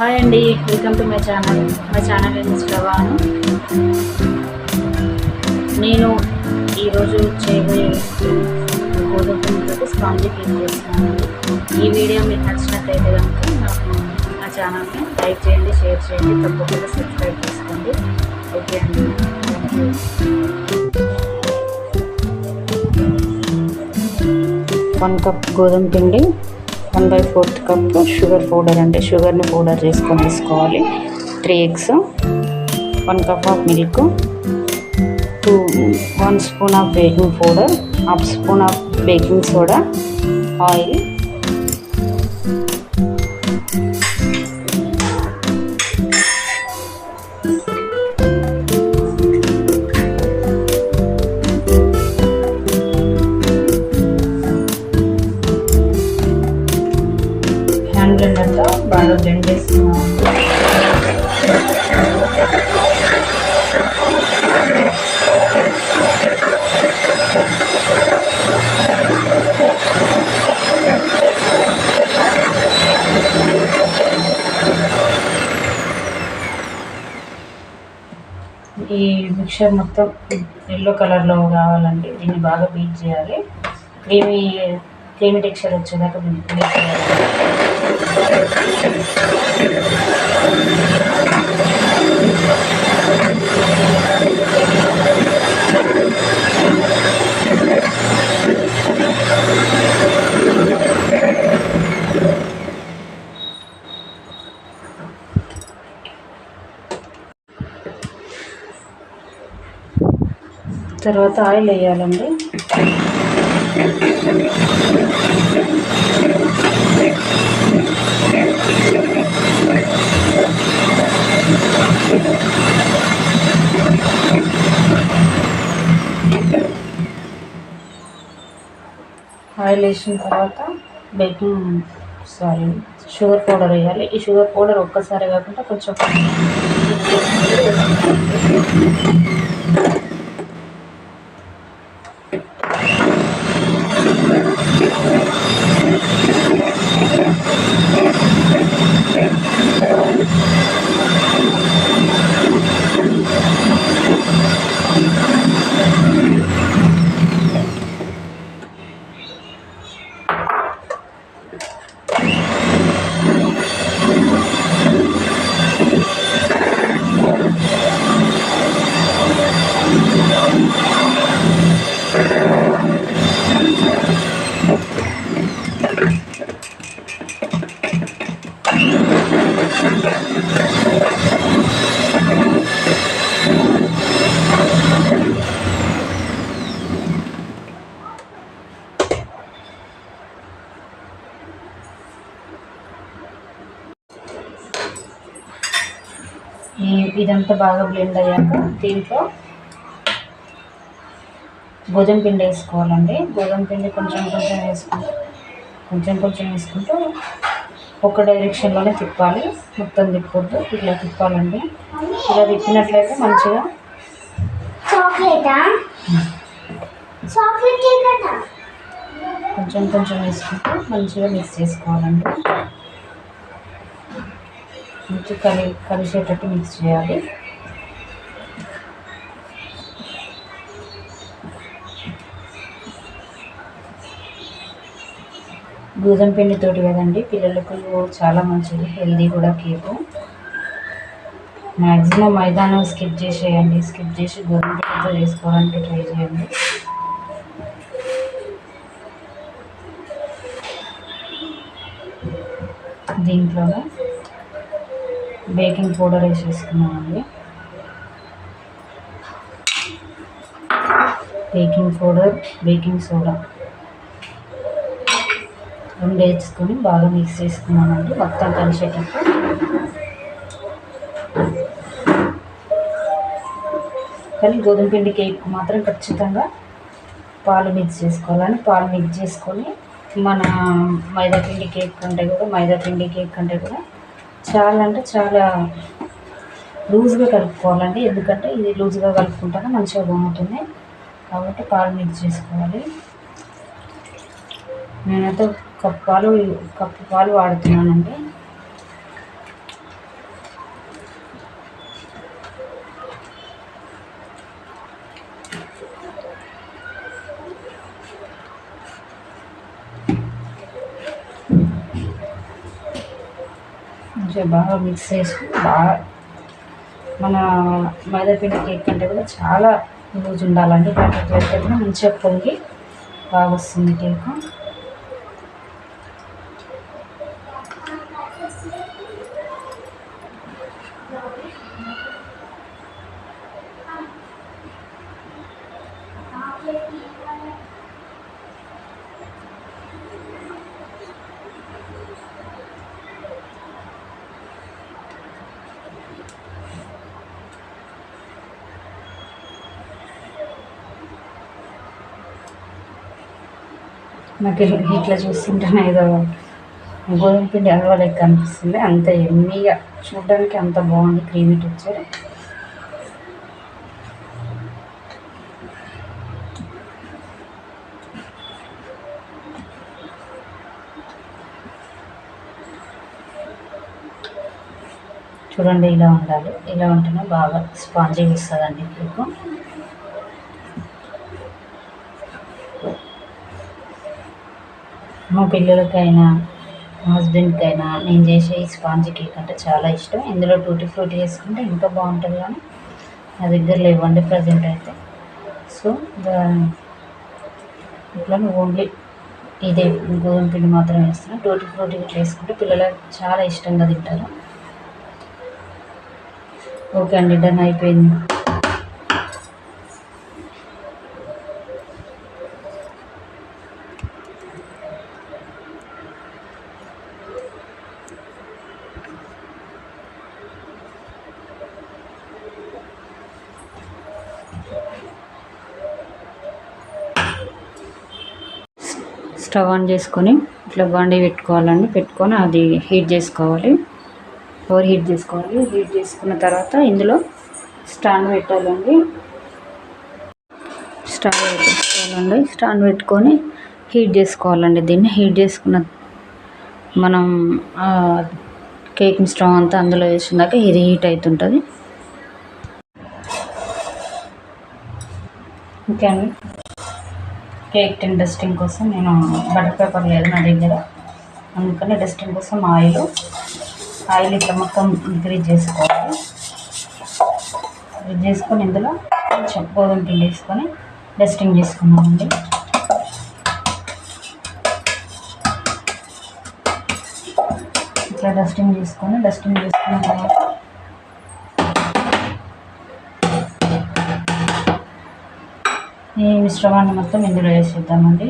Hi అండి, welcome to my channel. My channel name Shravan. నేను ఈరోజు చేయబోయే గోధుమ పిండితో స్పాంజీ కేక్ చేస్తున్నాను. ఈ వీడియో మీకు నచ్చినట్లయితే కనుక నాకు నా ఛానల్ని లైక్ చేయండి, షేర్ చేయండి, తప్పకుండా సబ్స్క్రైబ్ చేసుకోండి. ఓకే అండి, థ్యాంక్ యూ. 1 కప్ గోధుమ పిండి, 1/4 కప్ షుగర్ పౌడర్, అంటే షుగర్ని పౌడర్ చేసుకొని వేసుకోవాలి. 3 eggs, 1 cup of milk, 1 spoon of baking powder, 1/2 spoon of baking soda, oil, బ్లెండర్తో బాగా బ్లెండ్ చేస్తున్నాము. ఈ మిక్చర్ మొత్తం ఎల్లో కలర్లో కావాలండి. దీన్ని బాగా బీట్ చేయాలి. క్రీమీ టెక్స్చర్ వచ్చేదాకా బీట్ చేయాలి. తర్వాత ఆయిల్ వేయాలండి. ఆయిల్ వేసిన తర్వాత షుగర్ పౌడర్ వేయాలి. ఈ షుగర్ పౌడర్ ఒక్కసారి కాకుండా కొంచెం ఇదంతా బాగా బ్లెండ్ అయ్యాక దీంట్లో గోధుమ పిండి వేసుకోవాలండి. గోధుమ పిండి కొంచెం వేసుకుంటూ ఒక డైరెక్షన్లోనే తిప్పాలి. మొత్తం తిప్పొద్దు, ఇలా తిప్పాలండి. ఇలా తిప్పినట్లయితే మంచిగా కొంచెం వేసుకుంటూ మంచిగా మిక్స్ చేసుకోవాలండి. మంచిగా కలిసేటట్టు మిక్స్ చేయాలి. గోధుమ పిండితోటి కదండి, పిల్లలకు చాలా మంచిది, హెల్దీ కూడా కేకు. మ్యాక్సిమం మైదానం స్కిప్ చేసి గోధుమ పిండితో చేసుకోవడానికి ట్రై చేయండి. దీంట్లోనే బేకింగ్ పౌడర్ వేసేసుకున్నామండి. బేకింగ్ పౌడర్, బేకింగ్ సోడా రెండు వేసుకొని బాగా మిక్స్ చేసుకున్నామండి, మొత్తం కలిసేటట్టు. కానీ గోధుమ పిండి కేక్ మాత్రం ఖచ్చితంగా పాలు మిక్స్ చేసుకోవాలని, పాలు మిక్స్ చేసుకొని మన మైదా పిండి కేక్ కంటే కూడా చాలా లూజ్గా కలుపుకోవాలండి. ఎందుకంటే ఇది లూజ్గా కలుపుకుంటేనే మంచిగా బాగుంటుంది. కాబట్టి పాలు మిక్స్ చేసుకోవాలి. నేనైతే కప్పు పాలు వాడుతున్నానండి. మంచిగా బాగా మిక్స్ చేసి బాగా మన మైదాపిండి కేక్ కంటే కూడా చాలా లూజ్ ఉండాలండి. ప్యాకెట్ అయితే మంచిగా పొంగి బాగా వస్తుంది కేక్. నాకు ఇట్లా చూస్తుంటేనే ఏదో గోధుమ పిండి హల్వా లెక్క అనిపిస్తుంది. అంత ఎమ్మీగా చూడడానికి అంత బాగుంది క్రీమీ టెక్చర్. చూడండి ఇలా ఉండాలి. ఇలా ఉంటేనే బాగా స్పాంజీగా వస్తుందండి కేకు. మా పిల్లలకైనా మా హస్బెండ్కైనా నేను చేసే ఈ స్పాంజీ కేక్ అంటే చాలా ఇష్టం. ఇందులో టూటీ ఫ్రూటీ వేసుకుంటే ఇంకా బాగుంటుంది, కానీ నా దగ్గర లేవండి ప్రజెంట్ అయితే. సో ఇట్లా ఓన్లీ ఇదే గోధుమ పిండి మాత్రం వేస్తున్నాను. టూటీ ఫ్రూటీ ఇట్లా వేసుకుంటే పిల్లలు చాలా ఇష్టంగా తింటారు. ఓకే అండి, డన్ అయిపోయింది. స్టవ్ ఆన్ చేసుకొని ఇట్లా బండి పెట్టుకోవాలండి. పెట్టుకొని అది హీట్ చేసుకోవాలి. ఓవర్ హీట్ చేసుకోవాలి. హీట్ చేసుకున్న తర్వాత ఇందులో స్టాండ్ పెట్టాలండి. స్టాండ్ పెట్టుకొని హీట్ చేసుకోవాలండి. దీన్ని హీట్ చేసుకున్న మనం కేక్ స్టవ్ అంతా అందులో వేసిందాక ఇది హీట్ అవుతుంటుంది. ఓకే అండి, కేక్ టిన్ డస్టింగ్ కోసం నేను బటర్ పేపర్ లేదు నా దగ్గర, అందుకని డస్టింగ్ కోసం ఆయిల్ ఇట్లా మొత్తం గ్రీజ్ చేసుకోవాలి. గ్రీజ్ చేసుకొని ఇందులో కొంచెం గోధుమ పిండి వేసుకొని డస్టింగ్ చేసుకున్నామండి. ఇట్లా డస్టింగ్ చేసుకున్న తర్వాత ఈ మిశ్రమాన్ని మొత్తం ఇందులో వేసేద్దామండి.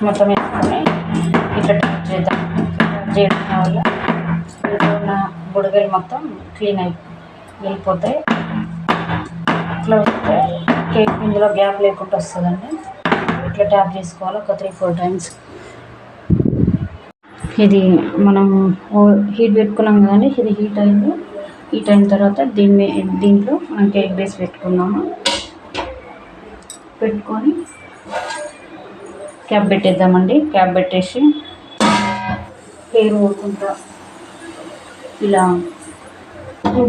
మొత్తం వేసుకొని ఇట్లా ట్యాప్ చేద్దాం. చేయడం వల్ల ఇంట్లో ఉన్న బుడగలు మొత్తం క్లీన్ వెళ్ళిపోతాయి. ఇట్లా వస్తే కేక్ ఇందులో గ్యాప్ లేకుండా వస్తుందండి. ఇట్లా ట్యాప్ చేసుకోవాలి ఒక 3-4 టైమ్స్. ఇది మనం హీట్ పెట్టుకున్నాం కదండి, ఇది హీట్ అయింది. హీట్ అయిన తర్వాత దీంట్లో మనం కేక్ బేస్ పెట్టుకున్నాము. పెట్టుకొని క్యాప్ పెట్టేద్దామండి. క్యాప్ పెట్టేసి హెయిర్ పోకుండా ఇలా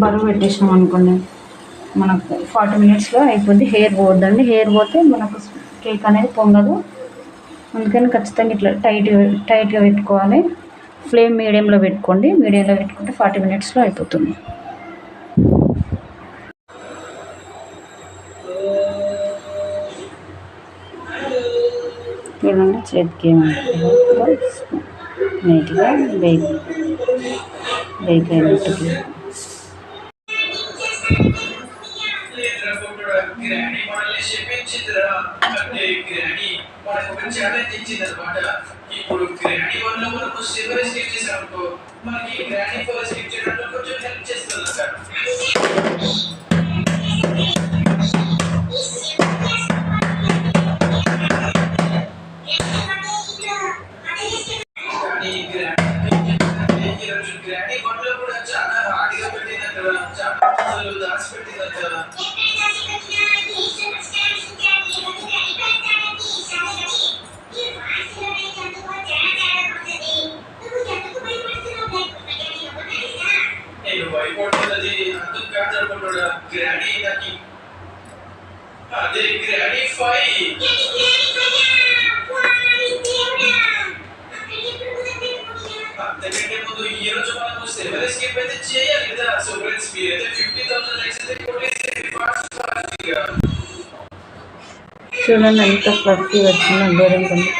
బరువు పెట్టేసినాం అనుకోండి, మనకు 40 మినిట్స్లో అయిపోద్ది. హెయిర్ పోద్దండి. హెయిర్ పోతే మనకు కేక్ అనేది పొంగదు. అందుకని ఖచ్చితంగా ఇట్లా టైట్గా పెట్టుకోవాలి. ఫ్లేమ్ మీడియంలో పెట్టుకోండి. మీడియంలో పెట్టుకుంటే 40 మినిట్స్లో అయిపోతుంది. చూడండి చేతికి నీట్గా బేక్ అయినట్టు. గ్రానీ మనల్ని చెప్పించిందిరా అంటే గ్రానీ మనకు ఒక ఛాలెంజ్ ఇచ్చింది అనమాట. ఇప్పుడు గ్రానీ వల్ల మనకు సిల్వర్ స్కిప్ చేసామనుకో, మనకి గ్రానీ ఫోర్ స్కిప్ చేయడంలో కొంచెం హెల్ప్ చేస్తుంది అన్నమాట. గ్రానీ వల్ల కూడా చాలా హార్డ్గా పెట్టింది అక్కడ, చాలా అసలు దాచి పెట్టింది అక్కడ. భయపడుతుంది అందుకు కాదనుకుంటాడు గ్రాడీ నాకు అదే గ్రాడీ 5 అంతకంటే ముందు ఈ రోజు మనం సెవెన్ ఎస్కేప్ అయితే చేయాలి కదా. సో ఫ్రెండ్స్ మీరైతే 50,000 లైక్స్ అయితే కొట్టేసి ఫాస్ట్ గా చూడండి ఎంత ఫ్లఫీ వచ్చిందో గోధుమ పిండి.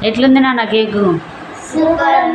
ఎట్లుంది నాన్న కేకు? సూపర్.